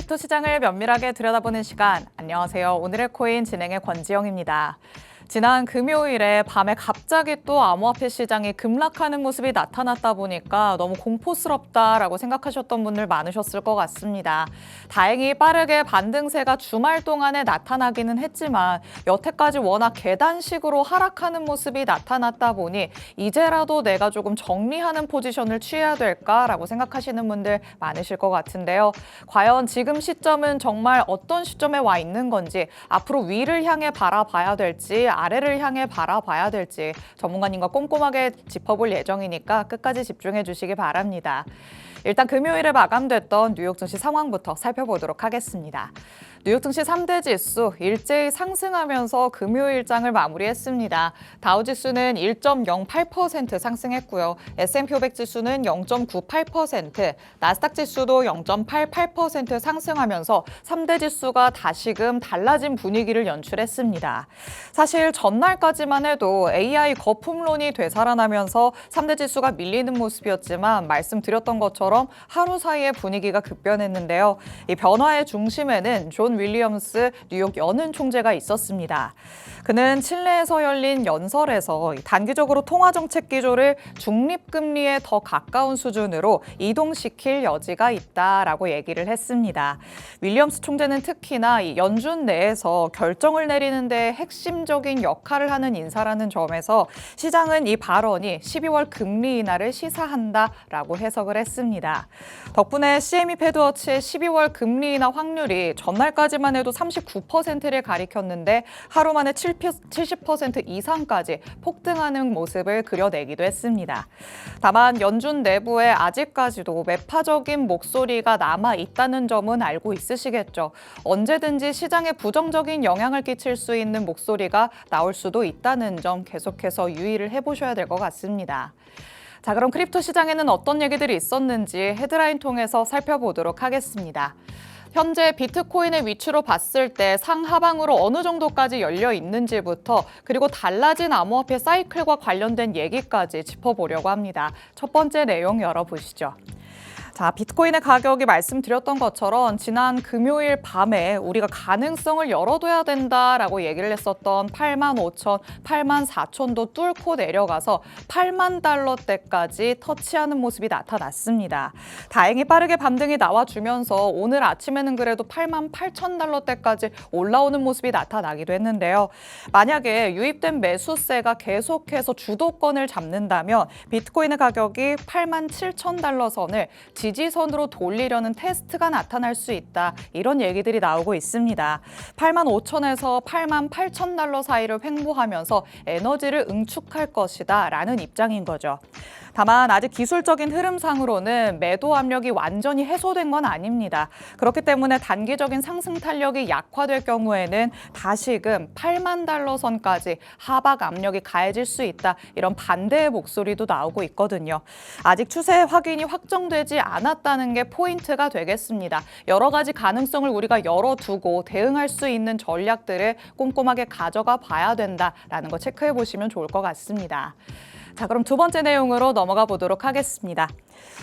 크립토 시장을 면밀하게 들여다보는 시간. 안녕하세요. 오늘의 코인 진행의 권지영입니다. 지난 금요일에 밤에 갑자기 또 암호화폐 시장이 급락하는 모습이 나타났다 보니까 너무 공포스럽다라고 생각하셨던 분들 많으셨을 것 같습니다. 다행히 빠르게 반등세가 주말 동안에 나타나기는 했지만 여태까지 워낙 계단식으로 하락하는 모습이 나타났다 보니 이제라도 내가 조금 정리하는 포지션을 취해야 될까라고 생각하시는 분들 많으실 것 같은데요. 과연 지금 시점은 정말 어떤 시점에 와 있는 건지, 앞으로 위를 향해 바라봐야 될지 아래를 향해 바라봐야 될지 전문가님과 꼼꼼하게 짚어볼 예정이니까 끝까지 집중해 주시기 바랍니다. 일단 금요일에 마감됐던 뉴욕 증시 상황부터 살펴보도록 하겠습니다. 뉴욕 증시 3대 지수 일제히 상승하면서 금요일장을 마무리했습니다. 다우지수는 1.08% 상승했고요. S&P 500 지수는 0.98%, 나스닥 지수도 0.88% 상승하면서 3대 지수가 다시금 달라진 분위기를 연출했습니다. 사실 전날까지만 해도 AI 거품론이 되살아나면서 3대 지수가 밀리는 모습이었지만 말씀드렸던 것처럼 하루 사이에 분위기가 급변했는데요. 이 변화의 중심에는 존 윌리엄스 뉴욕 연은 총재가 있었습니다. 그는 칠레에서 열린 연설에서 단기적으로 통화정책 기조를 중립금리에 더 가까운 수준으로 이동시킬 여지가 있다라고 얘기를 했습니다. 윌리엄스 총재는 특히나 이 연준 내에서 결정을 내리는 데 핵심적인 역할을 하는 인사라는 점에서 시장은 이 발언이 12월 금리 인하를 시사한다라고 해석을 했습니다. 덕분에 CME 패드워치의 12월 금리 인하 확률이 전날까지만 해도 39%를 가리켰는데 하루 만에 70% 이상까지 폭등하는 모습을 그려내기도 했습니다. 다만 연준 내부에 아직까지도 매파적인 목소리가 남아 있다는 점은 알고 있으시겠죠. 언제든지 시장에 부정적인 영향을 끼칠 수 있는 목소리가 나올 수도 있다는 점 계속해서 유의를 해보셔야 될 것 같습니다. 자, 그럼 크립토 시장에는 어떤 얘기들이 있었는지 헤드라인 통해서 살펴보도록 하겠습니다. 현재 비트코인의 위치로 봤을 때 상하방으로 어느 정도까지 열려 있는지부터, 그리고 달라진 암호화폐 사이클과 관련된 얘기까지 짚어보려고 합니다. 첫 번째 내용 열어보시죠. 자, 비트코인의 가격이 말씀드렸던 것처럼 지난 금요일 밤에 우리가 가능성을 열어둬야 된다라고 얘기를 했었던 85,000, 84,000도 뚫고 내려가서 8만 달러대까지 터치하는 모습이 나타났습니다. 다행히 빠르게 반등이 나와주면서 오늘 아침에는 그래도 88,000달러대까지 올라오는 모습이 나타나기도 했는데요. 만약에 유입된 매수세가 계속해서 주도권을 잡는다면 비트코인의 가격이 87,000달러 선을 지지선으로 돌리려는 테스트가 나타날 수 있다. 이런 얘기들이 나오고 있습니다. 85,000에서 88,000달러 사이를 횡보하면서 에너지를 응축할 것이다 라는 입장인 거죠. 다만 아직 기술적인 흐름상으로는 매도 압력이 완전히 해소된 건 아닙니다. 그렇기 때문에 단기적인 상승 탄력이 약화될 경우에는 다시금 8만 달러 선까지 하락 압력이 가해질 수 있다. 이런 반대의 목소리도 나오고 있거든요. 아직 추세 확인이 확정되지 않았다는 게 포인트가 되겠습니다. 여러 가지 가능성을 우리가 열어두고 대응할 수 있는 전략들을 꼼꼼하게 가져가 봐야 된다라는 거 체크해 보시면 좋을 것 같습니다. 자, 그럼 두 번째 내용으로 넘어가 보도록 하겠습니다.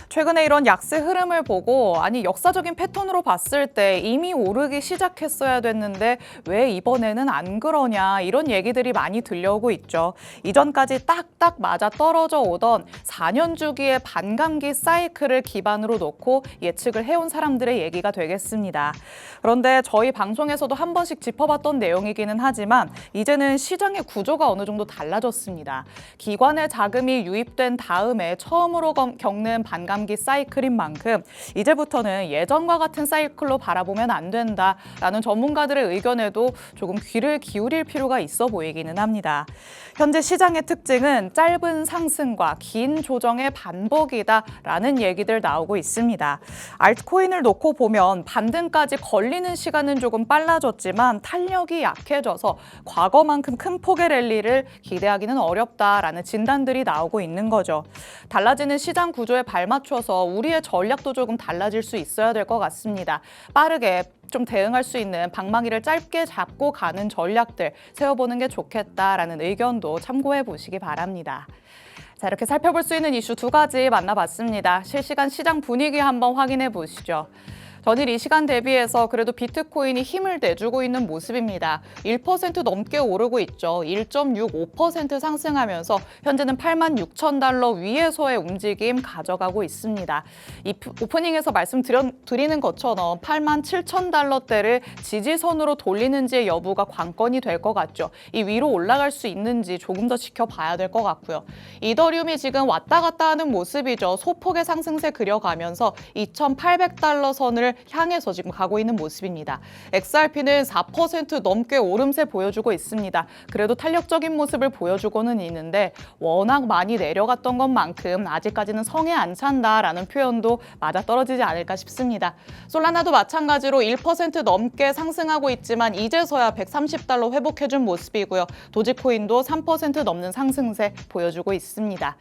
최근에 이런 약세 흐름을 보고 역사적인 패턴으로 봤을 때 이미 오르기 시작했어야 됐는데 왜 이번에는 안 그러냐, 이런 얘기들이 많이 들려오고 있죠. 이전까지 딱딱 맞아 떨어져 오던 4년 주기의 반감기 사이클을 기반으로 놓고 예측을 해온 사람들의 얘기가 되겠습니다. 그런데 저희 방송에서도 한 번씩 짚어봤던 내용이기는 하지만 이제는 시장의 구조가 어느 정도 달라졌습니다. 기관의 자금이 유입된 다음에 처음으로 겪는 반감기 사이클인 만큼 이제부터는 예전과 같은 사이클로 바라보면 안 된다라는 전문가들의 의견에도 조금 귀를 기울일 필요가 있어 보이기는 합니다. 현재 시장의 특징은 짧은 상승과 긴 조정의 반복이다라는 얘기들 나오고 있습니다. 알트코인을 놓고 보면 반등까지 걸리는 시간은 조금 빨라졌지만 탄력이 약해져서 과거만큼 큰 폭의 랠리를 기대하기는 어렵다라는 진단들이 나오고 있는 거죠. 달라지는 시장 구조에 발맞춰서 우리의 전략도 조금 달라질 수 있어야 될 것 같습니다. 빠르게 좀 대응할 수 있는 방망이를 짧게 잡고 가는 전략들 세워보는 게 좋겠다라는 의견도 참고해 보시기 바랍니다. 자, 이렇게 살펴볼 수 있는 이슈 두 가지 만나봤습니다. 실시간 시장 분위기 한번 확인해 보시죠. 전일 이 시간 대비해서 그래도 비트코인이 힘을 내주고 있는 모습입니다. 1% 넘게 오르고 있죠. 1.65% 상승하면서 현재는 86,000달러 위에서의 움직임 가져가고 있습니다. 이 오프닝에서 말씀드리는 것처럼 87,000달러대를 지지선으로 돌리는지의 여부가 관건이 될 것 같죠. 이 위로 올라갈 수 있는지 조금 더 지켜봐야 될 것 같고요. 이더리움이 지금 왔다 갔다 하는 모습이죠. 소폭의 상승세 그려가면서 2,800달러 선을 향해서 지금 가고 있는 모습입니다. XRP는 4% 넘게 오름세 보여주고 있습니다. 그래도 탄력적인 모습을 보여주고는 있는데 워낙 많이 내려갔던 것만큼 아직까지는 성에 안 찬다라는 표현도 맞아떨어지지 않을까 싶습니다. 솔라나도 마찬가지로 1% 넘게 상승하고 있지만 이제서야 130달러 회복해준 모습이고요. 도지코인도 3% 넘는 상승세 보여주고 있습니다.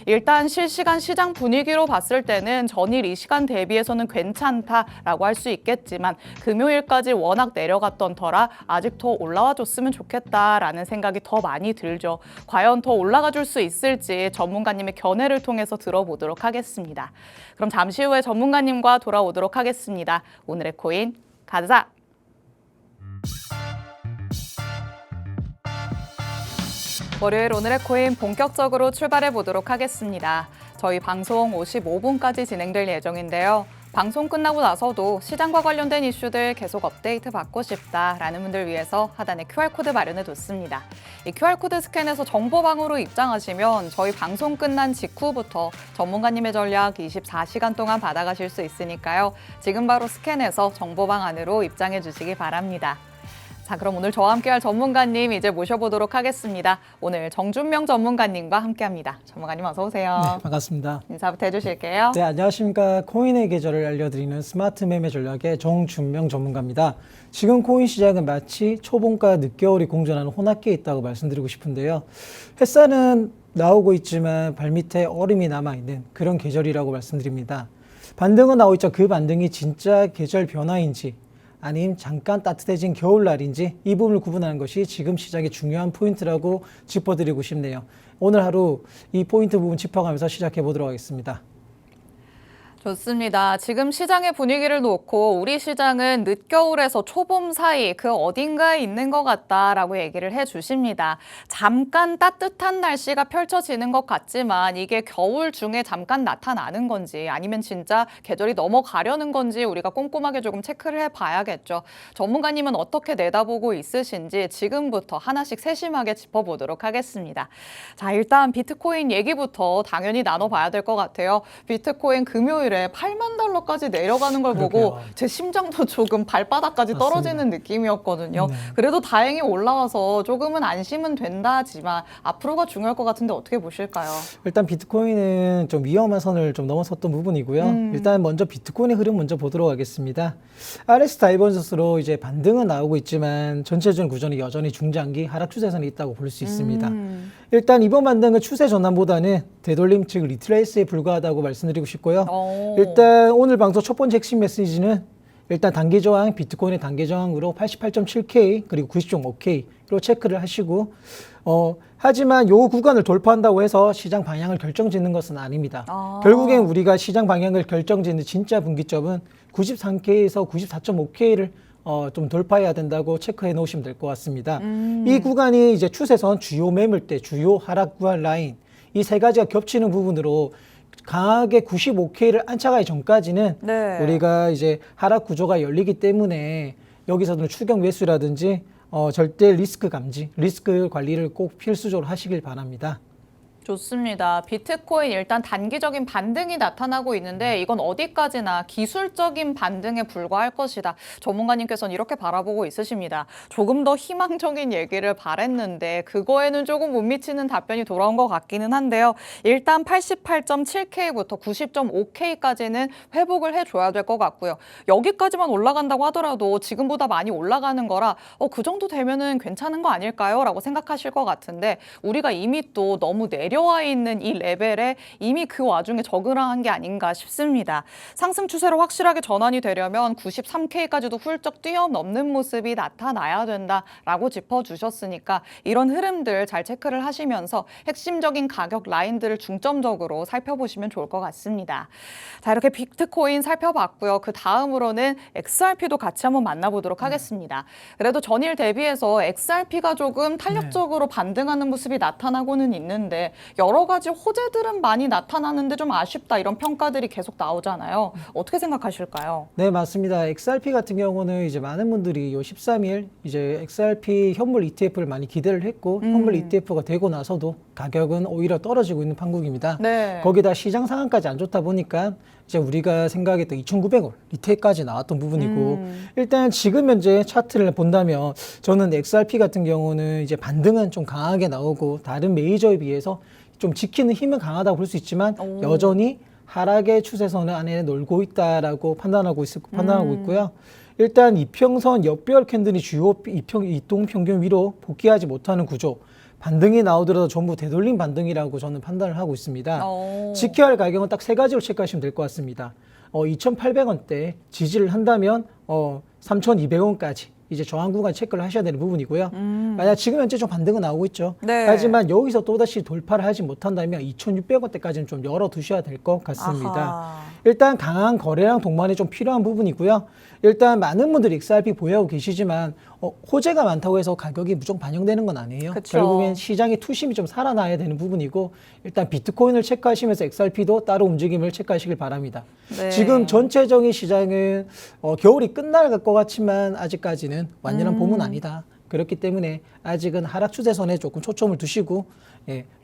일단 실시간 시장 분위기로 봤을 때는 전일 이 시간 대비해서는 괜찮다라고 할 수 있겠지만 금요일까지 워낙 내려갔던 터라 아직 더 올라와 줬으면 좋겠다라는 생각이 더 많이 들죠. 과연 더 올라가 줄 수 있을지 전문가님의 견해를 통해서 들어보도록 하겠습니다. 그럼 잠시 후에 전문가님과 돌아오도록 하겠습니다. 오늘의 코인 가자! 월요일 오늘의 코인 본격적으로 출발해 보도록 하겠습니다. 저희 방송 55분까지 진행될 예정인데요. 방송 끝나고 나서도 시장과 관련된 이슈들 계속 업데이트 받고 싶다라는 분들 위해서 하단에 QR코드 마련해 뒀습니다. 이 QR코드 스캔해서 정보방으로 입장하시면 저희 방송 끝난 직후부터 전문가님의 전략 24시간 동안 받아가실 수 있으니까요. 지금 바로 스캔해서 정보방 안으로 입장해 주시기 바랍니다. 자, 그럼 오늘 저와 함께할 전문가님 이제 모셔보도록 하겠습니다. 오늘 정준명 전문가님과 함께합니다. 전문가님 어서 오세요. 네, 반갑습니다. 인사부터 해주실게요. 네, 안녕하십니까. 코인의 계절을 알려드리는 스마트 매매 전략의 정준명 전문가입니다. 지금 코인 시장은 마치 초봄과 늦겨울이 공존하는 혼합기에 있다고 말씀드리고 싶은데요. 햇살은 나오고 있지만 발밑에 얼음이 남아있는 그런 계절이라고 말씀드립니다. 반등은 나오고 있죠. 그 반등이 진짜 계절 변화인지 아님 잠깐 따뜻해진 겨울날인지 이 부분을 구분하는 것이 지금 시장의 중요한 포인트라고 짚어드리고 싶네요. 오늘 하루 이 포인트 부분 짚어가면서 시작해 보도록 하겠습니다. 좋습니다. 지금 시장의 분위기를 놓고 우리 시장은 늦겨울에서 초봄 사이 그 어딘가에 있는 것 같다라고 얘기를 해주십니다. 잠깐 따뜻한 날씨가 펼쳐지는 것 같지만 이게 겨울 중에 잠깐 나타나는 건지 아니면 진짜 계절이 넘어가려는 건지 우리가 꼼꼼하게 조금 체크를 해봐야겠죠. 전문가님은 어떻게 내다보고 있으신지 지금부터 하나씩 세심하게 짚어보도록 하겠습니다. 자, 일단 비트코인 얘기부터 당연히 나눠봐야 될 것 같아요. 비트코인 금요일 8만 달러까지 내려가는 걸 보고 제 심장도 조금 발바닥까지 떨어지는 느낌이었거든요. 네. 그래도 다행히 올라와서 조금은 안심은 된다지만 앞으로가 중요할 것 같은데 어떻게 보실까요? 일단 비트코인은 좀 위험한 선을 좀 넘어섰던 부분이고요. 일단 먼저 비트코인의 흐름 먼저 보도록 하겠습니다. RS 다이버전스로 이제 반등은 나오고 있지만 전체적인 구조는 여전히 중장기 하락 추세선이 있다고 볼 수 있습니다. 일단 이번 반등은 추세 전환보다는 되돌림 즉 리트레이스에 불과하다고 말씀드리고 싶고요. 일단 오늘 방송 첫 번째 핵심 메시지는 일단 단기 저항, 비트코인의 단기 저항으로 88.7K 그리고 90.5K로 체크를 하시고 하지만 요 구간을 돌파한다고 해서 시장 방향을 결정짓는 것은 아닙니다. 결국엔 우리가 시장 방향을 결정짓는 진짜 분기점은 93K에서 94.5K를 좀 돌파해야 된다고 체크해 놓으시면 될 것 같습니다. 이 구간이 이제 추세선 주요 매물대, 주요 하락 구간 라인 이 세 가지가 겹치는 부분으로 강하게 95K를 안착하기 전까지는 네. 우리가 이제 하락 구조가 열리기 때문에 여기서는 추격 매수라든지 절대 리스크 감지, 리스크 관리를 꼭 필수적으로 하시길 바랍니다. 좋습니다. 비트코인 일단 단기적인 반등이 나타나고 있는데 이건 어디까지나 기술적인 반등에 불과할 것이다. 전문가님께서는 이렇게 바라보고 있으십니다. 조금 더 희망적인 얘기를 바랬는데 그거에는 조금 못 미치는 답변이 돌아온 것 같기는 한데요. 일단 88.7K부터 90.5K까지는 회복을 해줘야 될 것 같고요. 여기까지만 올라간다고 하더라도 지금보다 많이 올라가는 거라 그 정도 되면은 괜찮은 거 아닐까요? 라고 생각하실 것 같은데 우리가 이미 또 너무 내려 내려와 있는 이 레벨에 이미 그 와중에 적응한 게 아닌가 싶습니다. 상승 추세로 확실하게 전환이 되려면 93K까지도 훌쩍 뛰어넘는 모습이 나타나야 된다라고 짚어주셨으니까 이런 흐름들 잘 체크를 하시면서 핵심적인 가격 라인들을 중점적으로 살펴보시면 좋을 것 같습니다. 자, 이렇게 비트코인 살펴봤고요. 그 다음으로는 XRP도 같이 한번 만나보도록 하겠습니다. 그래도 전일 대비해서 XRP가 조금 탄력적으로 반등하는 모습이 나타나고는 있는데 여러 가지 호재들은 많이 나타나는데 좀 아쉽다 이런 평가들이 계속 나오잖아요. 어떻게 생각하실까요? 네, 맞습니다. XRP 같은 경우는 이제 많은 분들이 요 13일 이제 XRP 현물 ETF를 많이 기대를 했고 현물 ETF가 되고 나서도 가격은 오히려 떨어지고 있는 판국입니다. 네. 거기다 시장 상황까지 안 좋다 보니까 이제 우리가 생각했던 2,900원 리테일까지 나왔던 부분이고 일단 지금 현재 차트를 본다면 저는 XRP 같은 경우는 이제 반등은 좀 강하게 나오고 다른 메이저에 비해서 좀 지키는 힘은 강하다고 볼 수 있지만 여전히 하락의 추세선 안에 놀고 있다라고 판단하고 있고요. 일단 이평선 옆별 캔들이 주요 이동 평균 위로 복귀하지 못하는 구조. 반등이 나오더라도 전부 되돌림 반등이라고 저는 판단을 하고 있습니다. 지켜야 할 가격은 딱 세 가지로 체크하시면 될 것 같습니다. 2,800원대 지지를 한다면 3,200원까지 이제 저항 구간 체크를 하셔야 되는 부분이고요. 만약 지금 현재 좀 반등은 나오고 있죠. 네. 하지만 여기서 또다시 돌파를 하지 못한다면 2,600원대까지는 좀 열어두셔야 될 것 같습니다. 아하. 일단 강한 거래량 동반이 좀 필요한 부분이고요. 일단 많은 분들이 XRP 보유하고 계시지만 호재가 많다고 해서 가격이 무조건 반영되는 건 아니에요. 그쵸. 결국엔 시장의 투심이 좀 살아나야 되는 부분이고 일단 비트코인을 체크하시면서 XRP도 따로 움직임을 체크하시길 바랍니다. 네. 지금 전체적인 시장은 겨울이 끝날 것 같지만 아직까지는 완연한 봄은 아니다. 그렇기 때문에 아직은 하락 추세선에 조금 초점을 두시고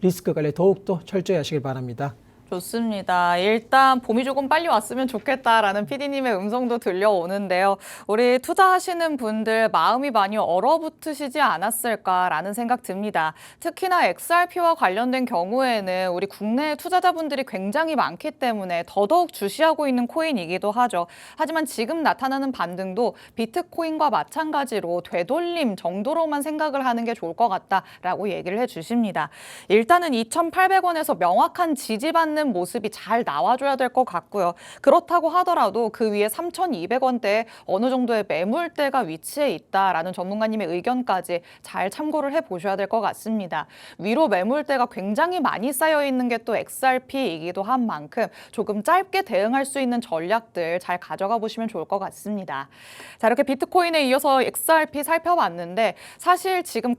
리스크 관리 더욱더 철저히 하시길 바랍니다. 좋습니다. 일단 봄이 조금 빨리 왔으면 좋겠다라는 PD님의 음성도 들려오는데요. 우리 투자하시는 분들 마음이 많이 얼어붙으시지 않았을까라는 생각 듭니다. 특히나 XRP와 관련된 경우에는 우리 국내 투자자분들이 굉장히 많기 때문에 더더욱 주시하고 있는 코인이기도 하죠. 하지만 지금 나타나는 반등도 비트코인과 마찬가지로 되돌림 정도로만 생각을 하는 게 좋을 것 같다라고 얘기를 해주십니다. 일단은 2,800원에서 명확한 지지받는 모습이 잘 나와줘야 될 것 같고요. 그렇다고 하더라도 그 위에 3,200원대에 어느 정도의 매물대가 위치해 있다라는 전문가님의 의견까지 잘 참고를 해보셔야 될 것 같습니다. 위로 매물대가 굉장히 많이 쌓여 있는 게 또 XRP이기도 한 만큼 조금 짧게 대응할 수 있는 전략들 잘 가져가 보시면 좋을 것 같습니다. 자, 이렇게 비트코인에 이어서 XRP 살펴봤는데 사실 지금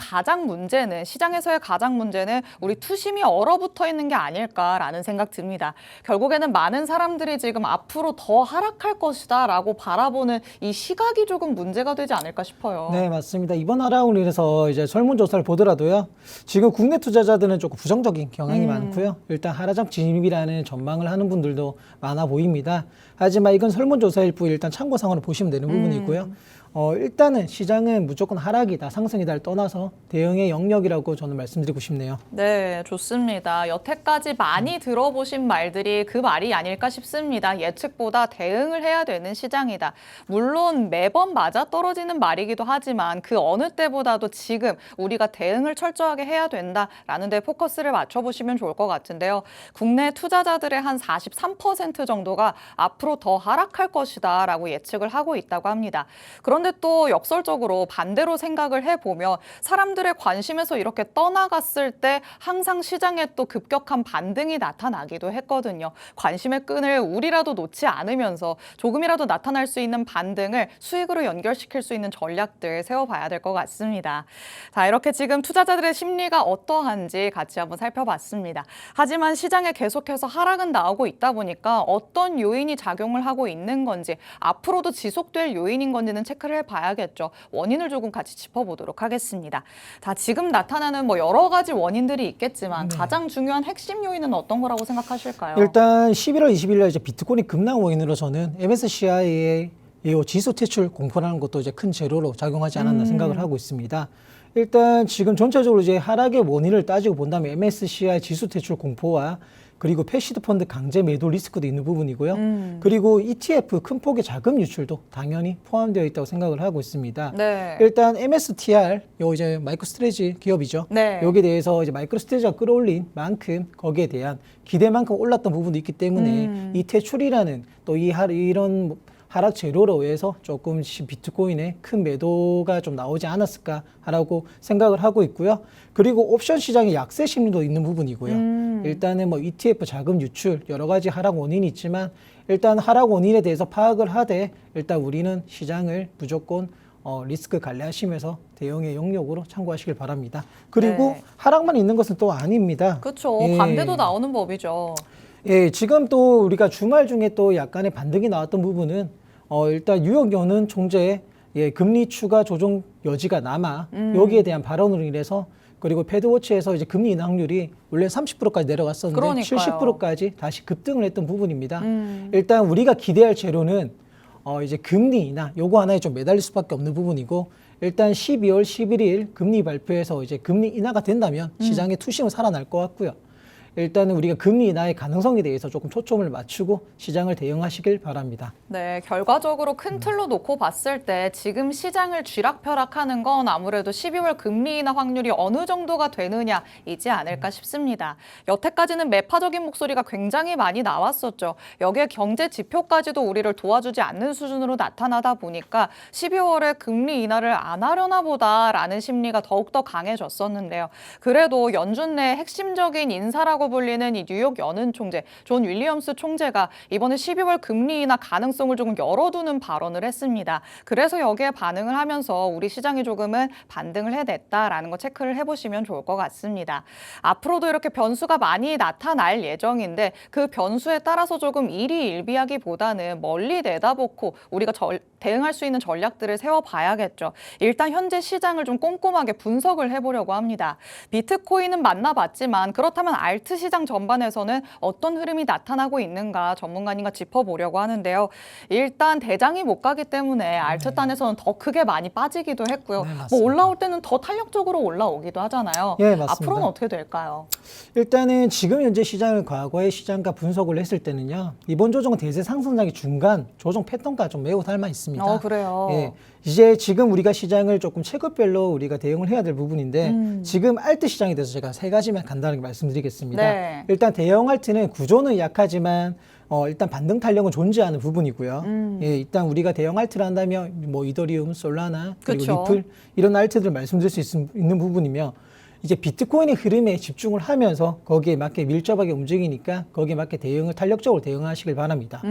시장에서의 가장 문제는 우리 투심이 얼어붙어 있는 게 아닐까라는 생각 듭니다. 결국에는 많은 사람들이 지금 앞으로 더 하락할 것이다 라고 바라보는 이 시각이 조금 문제가 되지 않을까 싶어요. 네, 맞습니다. 이번 하락을 인해서 이제 설문조사를 보더라도요. 지금 국내 투자자들은 조금 부정적인 경향이 많고요. 일단 하락장 진입이라는 전망을 하는 분들도 많아 보입니다. 하지만 이건 설문조사일 뿐 일단 참고상으로 보시면 되는 부분이고요. 일단은 시장은 무조건 하락이다, 상승이다를 떠나서 대응의 영역이라고 저는 말씀드리고 싶네요. 네, 좋습니다. 여태까지 많이 들어보신 말들이 그 말이 아닐까 싶습니다. 예측보다 대응을 해야 되는 시장이다. 물론 매번 맞아떨어지는 말이기도 하지만 그 어느 때보다도 지금 우리가 대응을 철저하게 해야 된다라는 데 포커스를 맞춰보시면 좋을 것 같은데요. 국내 투자자들의 한 43% 정도가 앞으로 더 하락할 것이다 라고 예측을 하고 있다고 합니다. 그런데 또 역설적으로 반대로 생각을 해보면 사람들의 관심에서 이렇게 떠나갔을 때 항상 시장에 또 급격한 반등이 나타나기도 했거든요. 관심의 끈을 우리라도 놓지 않으면서 조금이라도 나타날 수 있는 반등을 수익으로 연결시킬 수 있는 전략들 세워봐야 될 것 같습니다. 자, 이렇게 지금 투자자들의 심리가 어떠한지 같이 한번 살펴봤습니다. 하지만 시장에 계속해서 하락은 나오고 있다 보니까 어떤 요인이 작용을 하고 있는 건지 앞으로도 지속될 요인인 건지는 체크를 해봐야겠죠. 원인을 조금 같이 짚어보도록 하겠습니다. 자, 지금 나타나는 여러 가지 원인들이 있겠지만 가장 중요한 핵심 요인은 어떤 거라고 생각하실까요? 일단 11월 20일 날 이제 비트코인 급락 원인으로 저는 MSCI의 이 지수 퇴출 공포라는 것도 이제 큰 재료로 작용하지 않았나 생각을 하고 있습니다. 일단 지금 전체적으로 이제 하락의 원인을 따지고 본다면 MSCI 지수 퇴출 공포와 그리고 패시드 펀드 강제 매도 리스크도 있는 부분이고요. 그리고 ETF 큰 폭의 자금 유출도 당연히 포함되어 있다고 생각을 하고 있습니다. 네. 일단 MSTR, 요 이제 마이크로 스트레지 기업이죠. 네. 여기에 대해서 이제 마이크로 스트레지가 끌어올린 만큼 거기에 대한 기대만큼 올랐던 부분도 있기 때문에 이 퇴출이라는 또 이런 하락 재료로 의해서 조금씩 비트코인에 큰 매도가 좀 나오지 않았을까라고 생각을 하고 있고요. 그리고 옵션 시장의 약세 심리도 있는 부분이고요. 일단은 뭐 ETF 자금 유출 여러 가지 하락 원인이 있지만 일단 하락 원인에 대해서 파악을 하되 일단 우리는 시장을 무조건 리스크 관리하시면서 대응의 영역으로 참고하시길 바랍니다. 그리고 네. 하락만 있는 것은 또 아닙니다. 그렇죠. 예. 반대도 나오는 법이죠. 예, 지금 또 우리가 주말 중에 또 약간의 반등이 나왔던 부분은 일단 뉴욕 연은 총재의 금리 추가 조정 여지가 남아 여기에 대한 발언으로 인해서 그리고 패드워치에서 이제 금리 인하 확률이 원래 30%까지 내려갔었는데 그러니까요. 70%까지 다시 급등을 했던 부분입니다. 일단 우리가 기대할 재료는 이제 금리 인하 요거 하나에 좀 매달릴 수밖에 없는 부분이고 일단 12월 11일 금리 발표에서 이제 금리 인하가 된다면 시장의 투심은 살아날 것 같고요. 일단은 우리가 금리 인하의 가능성에 대해서 조금 초점을 맞추고 시장을 대응하시길 바랍니다. 네, 결과적으로 큰 틀로 놓고 봤을 때 지금 시장을 쥐락펴락하는 건 아무래도 12월 금리 인하 확률이 어느 정도가 되느냐이지 않을까 싶습니다. 여태까지는 매파적인 목소리가 굉장히 많이 나왔었죠. 여기에 경제 지표까지도 우리를 도와주지 않는 수준으로 나타나다 보니까 12월에 금리 인하를 안 하려나 보다라는 심리가 더욱더 강해졌었는데요. 그래도 연준 내 핵심적인 인사라고 불리는 이 뉴욕 연은 총재, 존 윌리엄스 총재가 이번에 12월 금리 인하 가능성을 조금 열어두는 발언을 했습니다. 그래서 여기에 반응을 하면서 우리 시장이 조금은 반등을 해냈다라는 거 체크를 해보시면 좋을 것 같습니다. 앞으로도 이렇게 변수가 많이 나타날 예정인데 그 변수에 따라서 조금 일희일비하기보다는 멀리 내다보고 우리가 대응할 수 있는 전략들을 세워봐야겠죠. 일단 현재 시장을 좀 꼼꼼하게 분석을 해보려고 합니다. 비트코인은 만나봤지만 그렇다면 알트 시장 전반에서는 어떤 흐름이 나타나고 있는가 전문가님과 짚어보려고 하는데요. 일단 대장이 못 가기 때문에 알트단에서는 더 크게 많이 빠지기도 했고요. 네, 맞습니다. 뭐 올라올 때는 더 탄력적으로 올라오기도 하잖아요. 예, 맞습니다. 앞으로는 어떻게 될까요? 일단은 지금 현재 시장을 과거의 시장과 분석을 했을 때는요. 이번 조정은 대세 상승장의 중간 조정 패턴과 좀 매우 닮아 있습니다. 그래요. 예, 이제 지금 우리가 시장을 조금 체급별로 우리가 대응을 해야 될 부분인데 지금 알트 시장에 대해서 제가 세 가지만 간단하게 말씀드리겠습니다. 네. 일단 대형 알트는 구조는 약하지만 일단 반등 탄력은 존재하는 부분이고요. 예, 일단 우리가 대형 알트를 한다면 뭐 이더리움, 솔라나 그리고 그쵸. 리플 이런 알트들을 말씀드릴 수 있는 부분이며 이제 비트코인의 흐름에 집중을 하면서 거기에 맞게 밀접하게 움직이니까 거기에 맞게 대응을 탄력적으로 대응하시길 바랍니다.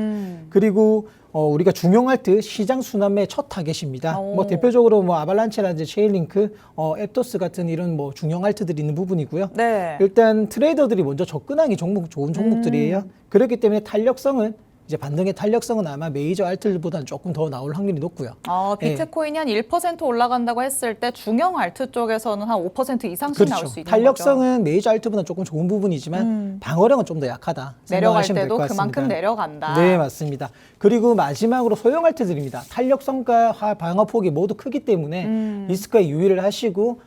그리고 우리가 중형 알트 시장 순환매 첫 타겟입니다. 오. 뭐 대표적으로 뭐 아발란체라든지 체인링크, 앱토스 같은 이런 뭐 중형 알트들이 있는 부분이고요. 네. 일단 트레이더들이 먼저 접근하기 좋은 종목들이에요. 그렇기 때문에 탄력성은 이제 반등의 탄력성은 아마 메이저 알트들보다는 조금 더 나올 확률이 높고요. 비트코인이 한 1% 올라간다고 했을 때 중형 알트 쪽에서는 한 5% 이상씩 나올 수 있는 거죠. 탄력성은 메이저 알트보다는 조금 좋은 부분이지만 방어력은 좀 더 약하다. 내려갈 생각하시면 될 때도 것 같습니다. 그만큼 내려간다. 네, 맞습니다. 그리고 마지막으로 소형 알트들입니다. 탄력성과 방어폭이 모두 크기 때문에 리스크에 유의를 하시고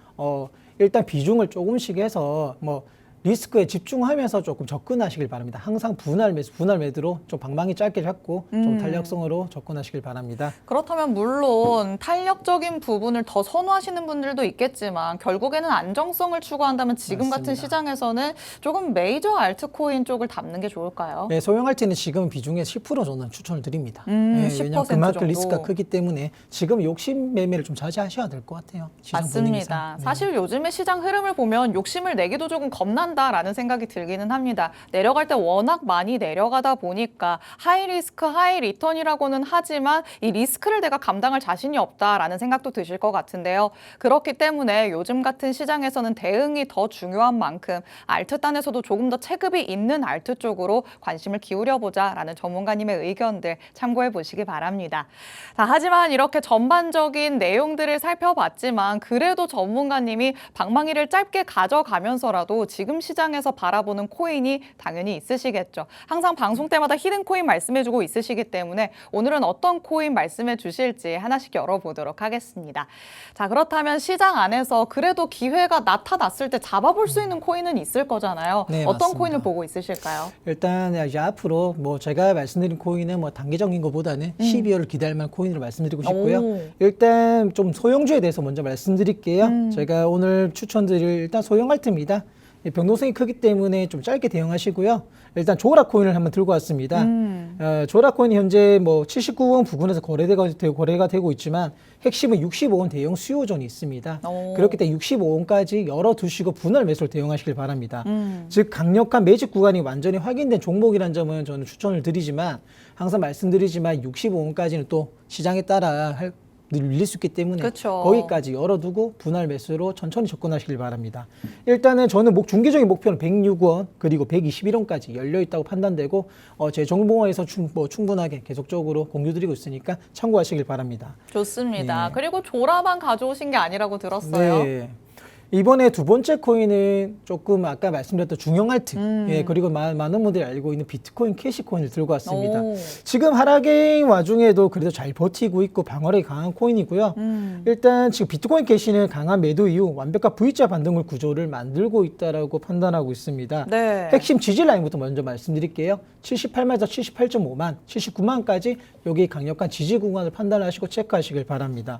일단 비중을 조금씩 해서 뭐 리스크에 집중하면서 조금 접근하시길 바랍니다. 항상 분할 매수로 좀 방망이 짧게 잡고 좀 탄력성으로 접근하시길 바랍니다. 그렇다면 물론 탄력적인 부분을 더 선호하시는 분들도 있겠지만 결국에는 안정성을 추구한다면 지금 같은 맞습니다. 시장에서는 조금 메이저 알트코인 쪽을 담는 게 좋을까요? 네, 소형 알트는 지금 비중의 10% 저는 추천을 드립니다. 10% 왜냐하면 그만큼 정도. 리스크가 크기 때문에 지금 욕심 매매를 좀 자제하셔야 될 것 같아요. 시장 맞습니다. 분위기상. 네. 사실 요즘의 시장 흐름을 보면 욕심을 내기도 조금 겁난다라는 생각이 들기는 합니다. 내려갈 때 워낙 많이 내려가다 보니까 하이 리스크 하이 리턴이라고는 하지만 이 리스크를 내가 감당할 자신이 없다라는 생각도 드실 것 같은데요. 그렇기 때문에 요즘 같은 시장에서는 대응이 더 중요한 만큼 알트단에서도 조금 더 체급이 있는 알트 쪽으로 관심을 기울여보자라는 전문가님의 의견들 참고해 보시기 바랍니다. 자, 하지만 이렇게 전반적인 내용들을 살펴봤지만 그래도 전문가님이 방망이를 짧게 가져가면서라도 지금 지금 시장에서 바라보는 코인이 당연히 있으시겠죠. 항상 방송 때마다 히든 코인 말씀해주고 있으시기 때문에 오늘은 어떤 코인 말씀해 주실지 하나씩 열어보도록 하겠습니다. 자, 그렇다면 시장 안에서 그래도 기회가 나타났을 때 잡아볼 수 있는 코인은 있을 거잖아요. 네, 어떤 맞습니다. 코인을 보고 있으실까요? 일단 이제 앞으로 뭐 제가 말씀드린 코인은 뭐 단기적인 것보다는 12월을 기다릴 만한 코인으로 말씀드리고 싶고요. 오. 일단 좀 소형주에 대해서 먼저 말씀드릴게요. 제가 오늘 추천드릴 일단 소형 알트입니다. 변동성이 크기 때문에 좀 짧게 대응하시고요. 일단 조라 코인을 한번 들고 왔습니다. 조라 코인이 현재 뭐 79원 부근에서 거래가 되고 있지만 핵심은 65원 대형 수요존이 있습니다. 오. 그렇기 때문에 65원까지 열어두시고 분할 매수를 대응하시길 바랍니다. 즉 강력한 매집 구간이 완전히 확인된 종목이라는 점은 저는 추천을 드리지만 항상 말씀드리지만 65원까지는 또 시장에 따라 밀릴 수 있기 때문에 그쵸. 거기까지 열어두고 분할 매수로 천천히 접근하시길 바랍니다. 일단은 저는 중기적인 목표는 106원 그리고 121원까지 열려있다고 판단되고 제 정보원에서 충분하게 계속적으로 공유드리고 있으니까 참고하시길 바랍니다. 좋습니다. 네. 그리고 조라만 가져오신 게 아니라고 들었어요. 네. 이번에 두 번째 코인은 조금 아까 말씀드렸던 중형 알트 예, 그리고 많은 분들이 알고 있는 비트코인 캐시코인을 들고 왔습니다. 오. 지금 하락의 와중에도 그래도 잘 버티고 있고 방어력이 강한 코인이고요. 일단 지금 비트코인 캐시는 강한 매도 이후 완벽한 V자 반등을 구조를 만들고 있다라고 판단하고 있습니다. 네. 핵심 지지 라인부터 먼저 말씀드릴게요. 78만에서 78.5만, 79만까지 여기 강력한 지지 구간을 판단하시고 체크하시길 바랍니다.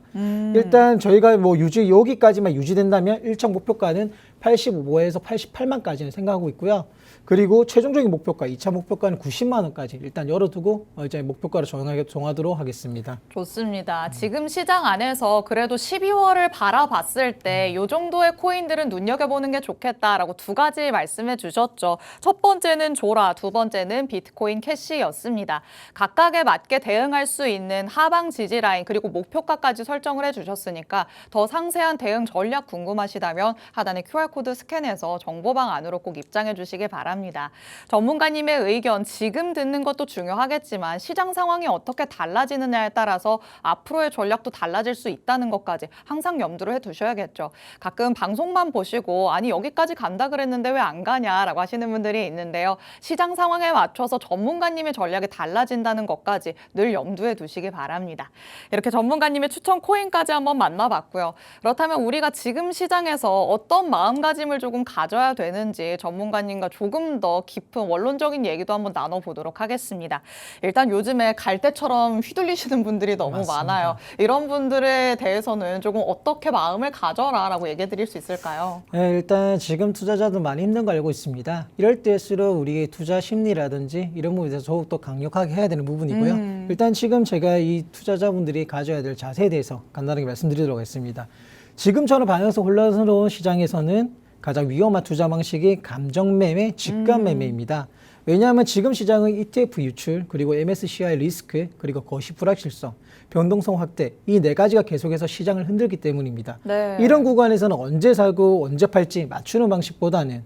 일단 저희가 뭐 여기까지만 유지된다면 1차 목표가는 85에서 88만까지는 생각하고 있고요. 그리고 최종적인 목표가, 2차 목표가는 90만 원까지 일단 열어두고 이제 목표가를 정하도록 하겠습니다. 좋습니다. 지금 시장 안에서 그래도 12월을 바라봤을 때 이 정도의 코인들은 눈여겨보는 게 좋겠다라고 두 가지 말씀해 주셨죠. 첫 번째는 조라, 두 번째는 비트코인 캐시였습니다. 각각에 맞게 대응할 수 있는 하방 지지 라인 그리고 목표가까지 설정을 해주셨으니까 더 상세한 대응 전략 궁금하시다면 하단의 QR코드 스캔해서 정보방 안으로 꼭 입장해 주시기 바랍니다. 전문가님의 의견 지금 듣는 것도 중요하겠지만 시장 상황이 어떻게 달라지느냐에 따라서 앞으로의 전략도 달라질 수 있다는 것까지 항상 염두를 해두셔야겠죠. 가끔 방송만 보시고 아니 여기까지 간다 그랬는데 왜 안 가냐라고 하시는 분들이 있는데요. 시장 상황에 맞춰서 전문가님의 전략이 달라진다는 것까지 늘 염두에 두시기 바랍니다. 이렇게 전문가님의 추천 코인까지 한번 만나봤고요. 그렇다면 우리가 지금 시장에서 어떤 마음가짐을 조금 가져야 되는지 전문가님과 조금 더 깊은 원론적인 얘기도 한번 나눠보도록 하겠습니다. 일단 요즘에 갈대처럼 휘둘리시는 분들이 너무 맞습니다. 많아요. 이런 분들에 대해서는 조금 어떻게 마음을 가져라라고 얘기해 드릴 수 있을까요? 네, 일단 지금 투자자도 많이 힘든 거 알고 있습니다. 이럴 때일수록 우리의 투자 심리라든지 이런 부분에 대해서 더욱더 강력하게 해야 되는 부분이고요. 일단 지금 제가 이 투자자분들이 가져야 될 자세에 대해서 간단하게 말씀드리도록 하겠습니다. 지금처럼 방향성 혼란스러운 시장에서는 가장 위험한 투자 방식이 감정 매매, 직감 매매입니다. 왜냐하면 지금 시장은 ETF 유출, 그리고 MSCI 리스크, 그리고 거시 불확실성, 변동성 확대 이 네 가지가 계속해서 시장을 흔들기 때문입니다. 네. 이런 구간에서는 언제 사고 언제 팔지 맞추는 방식보다는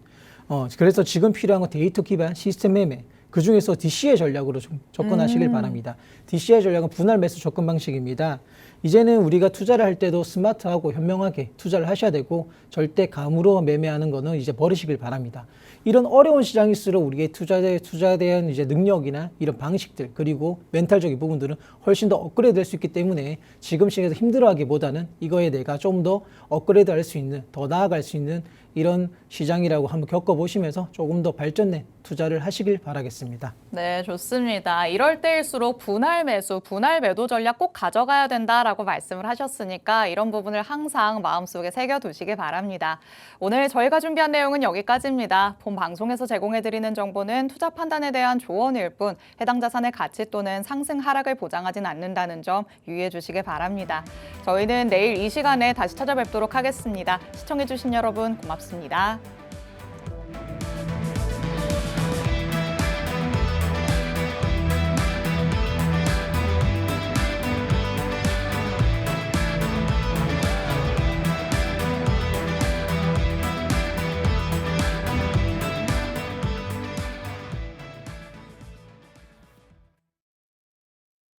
그래서 지금 필요한 건 데이터 기반 시스템 매매, 그 중에서 DCA 전략으로 좀 접근하시길 바랍니다. DCA 전략은 분할 매수 접근 방식입니다. 이제는 우리가 투자를 할 때도 스마트하고 현명하게 투자를 하셔야 되고 절대 감으로 매매하는 거는 이제 버리시길 바랍니다. 이런 어려운 시장일수록 우리의 투자에 대한 이제 능력이나 이런 방식들 그리고 멘탈적인 부분들은 훨씬 더 업그레이드 될 수 있기 때문에 지금 시기에서 힘들어하기보다는 이거에 내가 좀 더 업그레이드 할 수 있는 더 나아갈 수 있는 이런 시장이라고 한번 겪어보시면서 조금 더 발전된 투자를 하시길 바라겠습니다. 네, 좋습니다. 이럴 때일수록 분할 매수, 분할 매도 전략 꼭 가져가야 된다라고 말씀을 하셨으니까 이런 부분을 항상 마음속에 새겨두시기 바랍니다. 오늘 저희가 준비한 내용은 여기까지입니다. 본 방송에서 제공해드리는 정보는 투자 판단에 대한 조언일 뿐 해당 자산의 가치 또는 상승 하락을 보장하진 않는다는 점 유의해 주시기 바랍니다. 저희는 내일 이 시간에 다시 찾아뵙도록 하겠습니다. 시청해주신 여러분 고맙습니다.